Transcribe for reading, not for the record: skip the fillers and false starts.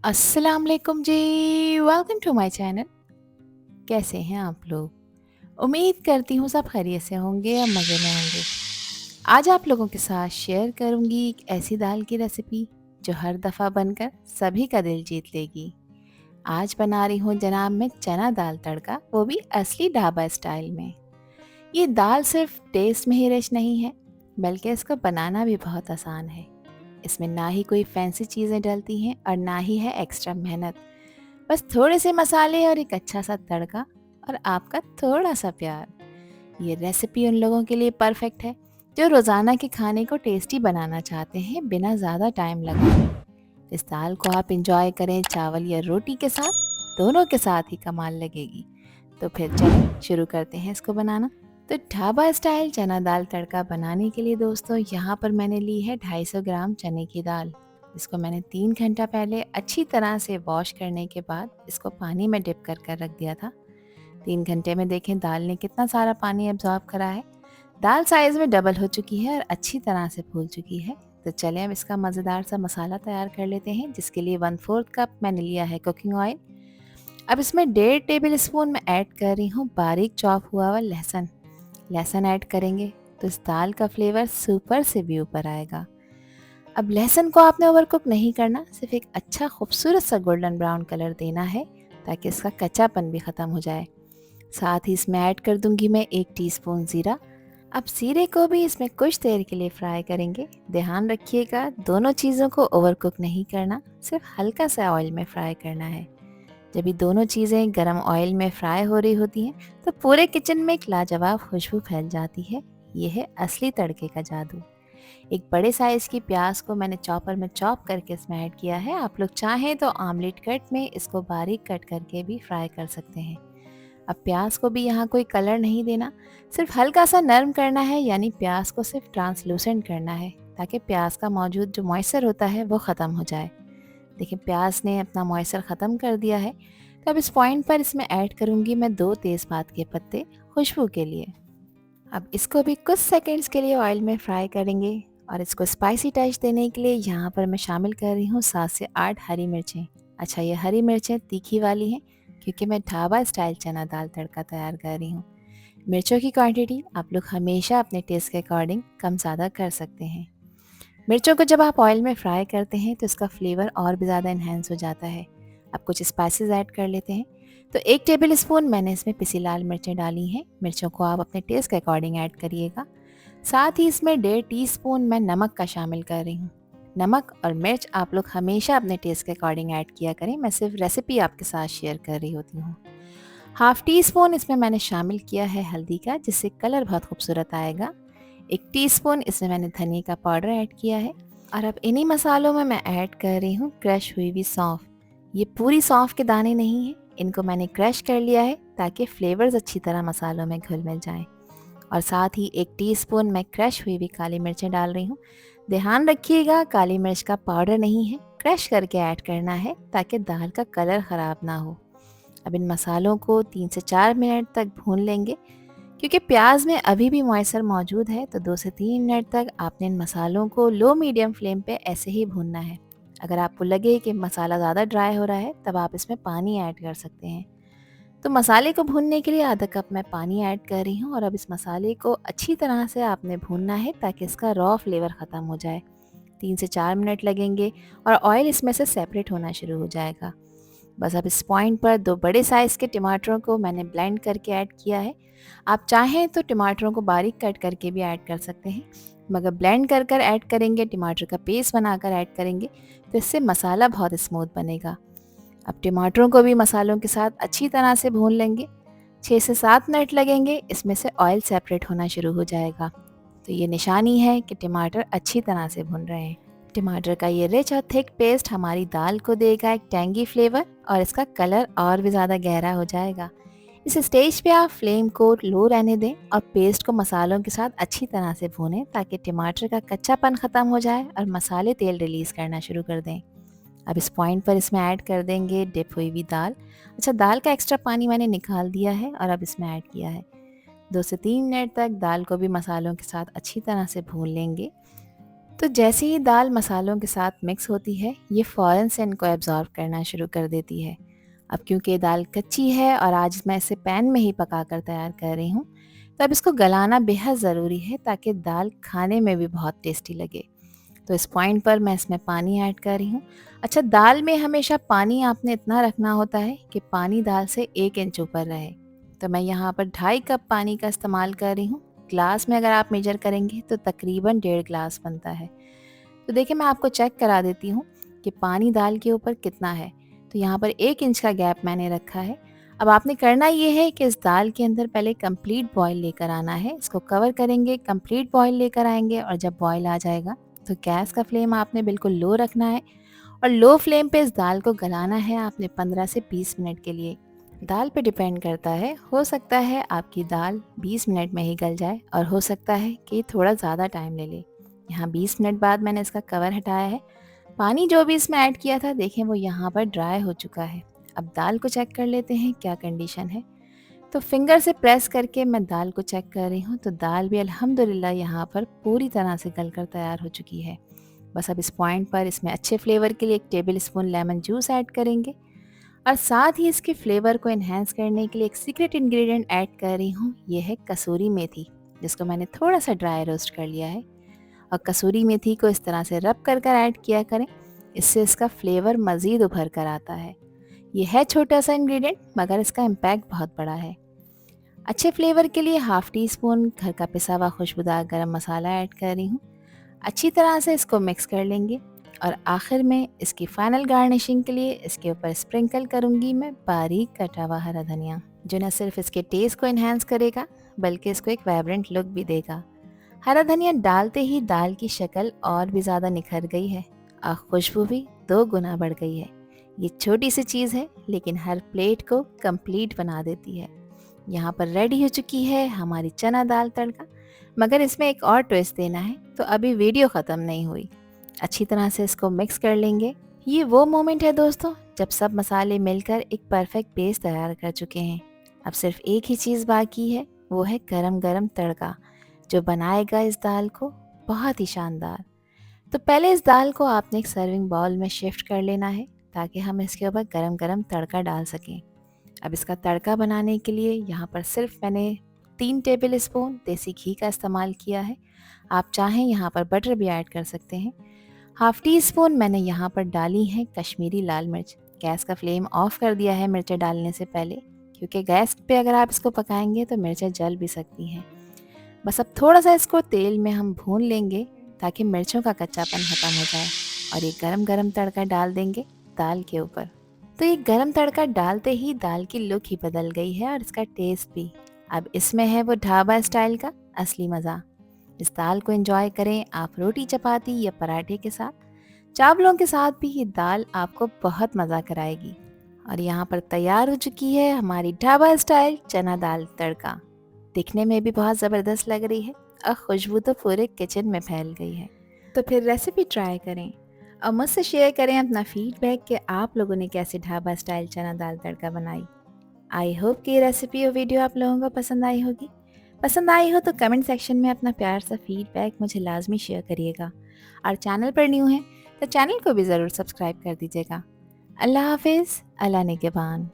अस्सलाम वालेकुम जी। Welcome to my channel. कैसे हैं आप लोग? उम्मीद करती हूँ सब खैरियत से होंगे और मज़े में होंगे। आज आप लोगों के साथ शेयर करूँगी एक ऐसी दाल की रेसिपी जो हर दफ़ा बनकर सभी का दिल जीत लेगी। आज बना रही हूँ जनाब मैं चना दाल तड़का, वो भी असली ढाबा स्टाइल में। ये दाल सिर्फ टेस्ट में ही रिच नहीं है, बल्कि इसको बनाना भी बहुत आसान है। इसमें ना ही कोई फैंसी चीज़ें डलती हैं और ना ही है एक्स्ट्रा मेहनत। बस थोड़े से मसाले और एक अच्छा सा तड़का और आपका थोड़ा सा प्यार। ये रेसिपी उन लोगों के लिए परफेक्ट है जो रोज़ाना के खाने को टेस्टी बनाना चाहते हैं बिना ज़्यादा टाइम लगाए। इस दाल को आप इंजॉय करें चावल या रोटी के साथ, दोनों के साथ ही कमाल लगेगी। तो फिर चलें शुरू करते हैं इसको बनाना। तो ढाबा स्टाइल चना दाल तड़का बनाने के लिए दोस्तों यहाँ पर मैंने ली है 250 ग्राम चने की दाल। इसको मैंने 3 घंटा पहले अच्छी तरह से वॉश करने के बाद इसको पानी में डिप कर रख दिया था। 3 घंटे में देखें दाल ने कितना सारा पानी एब्जॉर्ब करा है। दाल साइज़ में डबल हो चुकी है और अच्छी तरह से फूल चुकी है। तो चलें अब इसका मज़ेदार सा मसाला तैयार कर लेते हैं, जिसके लिए 1/4 कप मैंने लिया है कुकिंग ऑयल। अब इसमें 1.5 टेबल स्पून मैं ऐड कर रही हूँ बारीक चॉप हुआ हुआ लहसुन। लहसुन ऐड करेंगे तो इस दाल का फ्लेवर सुपर से भी ऊपर आएगा। अब लहसुन को आपने ओवरकुक नहीं करना, सिर्फ एक अच्छा खूबसूरत सा गोल्डन ब्राउन कलर देना है ताकि इसका कच्चापन भी ख़त्म हो जाए। साथ ही इसमें ऐड कर दूंगी मैं 1 टीस्पून ज़ीरा। अब ज़ीरे को भी इसमें कुछ देर के लिए फ्राई करेंगे। ध्यान रखिएगा दोनों चीज़ों को ओवरकुक नहीं करना, सिर्फ हल्का सा ऑयल में फ्राई करना है। जब ये दोनों चीज़ें गरम ऑयल में फ्राई हो रही होती हैं तो पूरे किचन में एक लाजवाब खुशबू फैल जाती है। ये है असली तड़के का जादू। एक बड़े साइज़ की प्याज को मैंने चॉपर में चॉप करके इसमें ऐड किया है। आप लोग चाहें तो आमलेट कट में इसको बारीक कट करके भी फ्राई कर सकते हैं। अब प्याज को भी यहाँ कोई कलर नहीं देना, सिर्फ हल्का सा नरम करना है, यानी प्याज को सिर्फ ट्रांसलूसेंट करना है ताकि प्याज का मौजूद जो मॉइस्चर होता है वो ख़त्म हो जाए। देखिए प्याज ने अपना मॉइस्चर ख़त्म कर दिया है। तो अब इस पॉइंट पर इसमें ऐड करूँगी मैं 2 तेज़पात के पत्ते खुशबू के लिए। अब इसको भी कुछ सेकंड्स के लिए ऑयल में फ्राई करेंगे और इसको स्पाइसी टच देने के लिए यहाँ पर मैं शामिल कर रही हूँ 7 से 8 हरी मिर्चें। अच्छा, ये हरी मिर्चें तीखी वाली हैं क्योंकि मैं ढाबा स्टाइल चना दाल तड़का तैयार कर रही हूँ। मिर्चों की क्वांटिटी आप लोग हमेशा अपने टेस्ट के अकॉर्डिंग कम ज़्यादा कर सकते हैं। मिर्चों को जब आप ऑयल में फ्राई करते हैं तो इसका फ्लेवर और भी ज़्यादा इन्हेंस हो जाता है। अब कुछ स्पाइसेस ऐड कर लेते हैं। तो 1 टेबल स्पून मैंने इसमें पिसी लाल मिर्चें डाली हैं। मिर्चों को आप अपने टेस्ट के अकॉर्डिंग ऐड करिएगा। साथ ही इसमें 1.5 टीस्पून मैं नमक का शामिल कर रही हूँ। नमक और मिर्च आप लोग हमेशा अपने टेस्ट के अकॉर्डिंग ऐड किया करें, मैं सिर्फ रेसिपी आपके साथ शेयर कर रही होती हूँ। हाफ टी स्पून इसमें मैंने शामिल किया है हल्दी का, जिससे कलर बहुत खूबसूरत आएगा। 1 टीस्पून इसमें मैंने धनिया का पाउडर ऐड किया है। और अब इन्हीं मसालों में मैं ऐड कर रही हूँ क्रश हुई हुई सौंफ। ये पूरी सौंफ के दाने नहीं हैं, इनको मैंने क्रश कर लिया है ताकि फ्लेवर्स अच्छी तरह मसालों में घुल मिल जाएं। और साथ ही 1 टीस्पून मैं क्रश हुई हुई काली मिर्चें डाल रही हूँ। ध्यान रखिएगा काली मिर्च का पाउडर नहीं है, क्रश करके ऐड करना है ताकि दाल का कलर ख़राब ना हो। अब इन मसालों को 3 से 4 मिनट तक भून लेंगे। क्योंकि प्याज में अभी भी मॉइस्चर मौजूद है तो 2 से 3 मिनट तक आपने इन मसालों को लो मीडियम फ्लेम पे ऐसे ही भूनना है। अगर आपको लगे कि मसाला ज़्यादा ड्राई हो रहा है तब आप इसमें पानी ऐड कर सकते हैं। तो मसाले को भूनने के लिए आधा कप मैं पानी ऐड कर रही हूँ और अब इस मसाले को अच्छी तरह से आपने भूनना है ताकि इसका रॉ फ्लेवर ख़त्म हो जाए। 3 से 4 मिनट लगेंगे और ऑयल इसमें से सेपरेट होना शुरू हो जाएगा। बस अब इस पॉइंट पर 2 बड़े साइज़ के टमाटरों को मैंने ब्लेंड करके ऐड किया है। आप चाहें तो टमाटरों को बारीक कट करके भी ऐड कर सकते हैं, मगर ब्लेंड कर ऐड करेंगे, टमाटर का पेस्ट बनाकर ऐड करेंगे तो इससे मसाला बहुत स्मूथ बनेगा। अब टमाटरों को भी मसालों के साथ अच्छी तरह से भून लेंगे। 6 से 7 मिनट लगेंगे, इसमें से ऑयल सेपरेट होना शुरू हो जाएगा। तो ये निशानी है कि टमाटर अच्छी तरह से भुन रहे हैं। टमाटर का ये रिच और थिक पेस्ट हमारी दाल को देगा एक टैंगी फ्लेवर और इसका कलर और भी ज़्यादा गहरा हो जाएगा। इस स्टेज पे आप फ्लेम को लो रहने दें और पेस्ट को मसालों के साथ अच्छी तरह से भूनें ताकि टमाटर का कच्चापन ख़त्म हो जाए और मसाले तेल रिलीज़ करना शुरू कर दें। अब इस पॉइंट पर इसमें ऐड कर देंगे डिप हुई हुई दाल। अच्छा, दाल का एक्स्ट्रा पानी मैंने निकाल दिया है और अब इसमें ऐड किया है। 2 से 3 मिनट तक दाल को भी मसालों के साथ अच्छी तरह से भून लेंगे। तो जैसे ही दाल मसालों के साथ मिक्स होती है, ये फ़ौरन से इनको एब्ज़ॉर्ब करना शुरू कर देती है। अब क्योंकि ये दाल कच्ची है और आज मैं इसे पैन में ही पकाकर तैयार कर रही हूँ, तो अब इसको गलाना बेहद ज़रूरी है ताकि दाल खाने में भी बहुत टेस्टी लगे। तो इस पॉइंट पर मैं इसमें पानी ऐड कर रही हूँ। अच्छा, दाल में हमेशा पानी आपने इतना रखना होता है कि पानी दाल से 1 इंच ऊपर रहे। तो मैं यहाँ पर 2.5 कप पानी का इस्तेमाल कर रही हूँ। ग्लास में अगर आप मेजर करेंगे तो तकरीबन 1.5 ग्लास बनता है। तो देखिए, मैं आपको चेक करा देती हूँ कि पानी दाल के ऊपर कितना है। तो यहाँ पर 1 इंच का गैप मैंने रखा है। अब आपने करना ये है कि इस दाल के अंदर पहले कंप्लीट बॉयल लेकर आना है। इसको कवर करेंगे, कंप्लीट बॉयल लेकर आएंगे और जब बॉयल आ जाएगा तो गैस का फ्लेम आपने बिल्कुल लो रखना है और लो फ्लेम पे इस दाल को गलाना है आपने 15 से 20 मिनट के लिए। दाल पे डिपेंड करता है, हो सकता है आपकी दाल 20 मिनट में ही गल जाए और हो सकता है कि थोड़ा ज़्यादा टाइम ले ले। यहाँ 20 मिनट बाद मैंने इसका कवर हटाया है। पानी जो भी इसमें ऐड किया था, देखें वो यहाँ पर ड्राई हो चुका है। अब दाल को चेक कर लेते हैं क्या कंडीशन है। तो फिंगर से प्रेस करके मैं दाल को चेक कर रही हूँ, तो दाल भी अल्हम्दुलिल्लाह यहाँ पर पूरी तरह से गलकर तैयार हो चुकी है। बस अब इस पॉइंट पर इसमें अच्छे फ्लेवर के लिए 1 table spoon lemon juice add करेंगे और साथ ही इसके फ्लेवर को एनहेंस करने के लिए एक सीक्रेट इंग्रेडिएंट ऐड कर रही हूँ। ये है कसूरी मेथी, जिसको मैंने थोड़ा सा ड्राई रोस्ट कर लिया है। और कसूरी मेथी को इस तरह से रब कर ऐड किया करें, इससे इसका फ्लेवर मज़ीद उभर कर आता है। ये है छोटा सा इंग्रेडिएंट मगर इसका इम्पैक्ट बहुत बड़ा है। अच्छे फ्लेवर के लिए 1/2 टी स्पून घर का पिसा हुआ खुशबूदार गरम मसाला ऐड कर रही हूँ। अच्छी तरह से इसको मिक्स कर लेंगे और आखिर में इसकी फाइनल गार्निशिंग के लिए इसके ऊपर स्प्रिंकल करूँगी मैं बारीक कटा हुआ हरा धनिया, जो न सिर्फ इसके टेस्ट को इन्हेंस करेगा बल्कि इसको एक वाइब्रेंट लुक भी देगा। हरा धनिया डालते ही दाल की शक्ल और भी ज़्यादा निखर गई है और खुशबू भी 2 गुना बढ़ गई है। ये छोटी सी चीज़ है लेकिन हर प्लेट को कंप्लीट बना देती है। यहाँ पर रेडी हो चुकी है हमारी चना दाल तड़का, मगर इसमें एक और ट्विस्ट देना है, तो अभी वीडियो ख़त्म नहीं हुई। अच्छी तरह से इसको मिक्स कर लेंगे। ये वो मोमेंट है दोस्तों जब सब मसाले मिलकर एक परफेक्ट पेस्ट तैयार कर चुके हैं। अब सिर्फ एक ही चीज़ बाकी है, वो है गरम गरम तड़का, जो बनाएगा इस दाल को बहुत ही शानदार। तो पहले इस दाल को आपने एक सर्विंग बाउल में शिफ्ट कर लेना है ताकि हम इसके ऊपर गरम गरम तड़का डाल सकें। अब इसका तड़का बनाने के लिए यहाँ पर सिर्फ मैंने 3 टेबल स्पून देसी घी का इस्तेमाल किया है। आप चाहें यहाँ पर बटर भी ऐड कर सकते हैं। 1/2 टी स्पून मैंने यहाँ पर डाली है कश्मीरी लाल मिर्च। गैस का फ्लेम ऑफ कर दिया है मिर्चें डालने से पहले, क्योंकि गैस पे अगर आप इसको पकाएंगे तो मिर्चें जल भी सकती हैं। बस अब थोड़ा सा इसको तेल में हम भून लेंगे ताकि मिर्चों का कच्चापन ख़त्म हो जाए और ये गरम गरम तड़का डाल देंगे दाल के ऊपर। तो ये गरम तड़का डालते ही दाल की लुक ही बदल गई है और इसका टेस्ट भी। अब इसमें है वो ढाबा स्टाइल का असली मज़ा। इस दाल को एंजॉय करें आप रोटी चपाती या पराठे के साथ, चावलों के साथ भी ये दाल आपको बहुत मज़ा कराएगी। और यहाँ पर तैयार हो चुकी है हमारी ढाबा स्टाइल चना दाल तड़का। दिखने में भी बहुत ज़बरदस्त लग रही है और खुशबू तो पूरे किचन में फैल गई है। तो फिर रेसिपी ट्राई करें और मुझसे शेयर करें अपना फीडबैक कि आप लोगों ने कैसे ढाबा स्टाइल चना दाल तड़का बनाई। आई होप कि ये रेसिपी और वीडियो आप लोगों को पसंद आई होगी। पसंद आई हो तो कमेंट सेक्शन में अपना प्यार सा फीडबैक मुझे लाजमी शेयर करिएगा और चैनल पर न्यू हैं तो चैनल को भी ज़रूर सब्सक्राइब कर दीजिएगा। अल्लाह हाफिज़, अल्लाह निगहबान।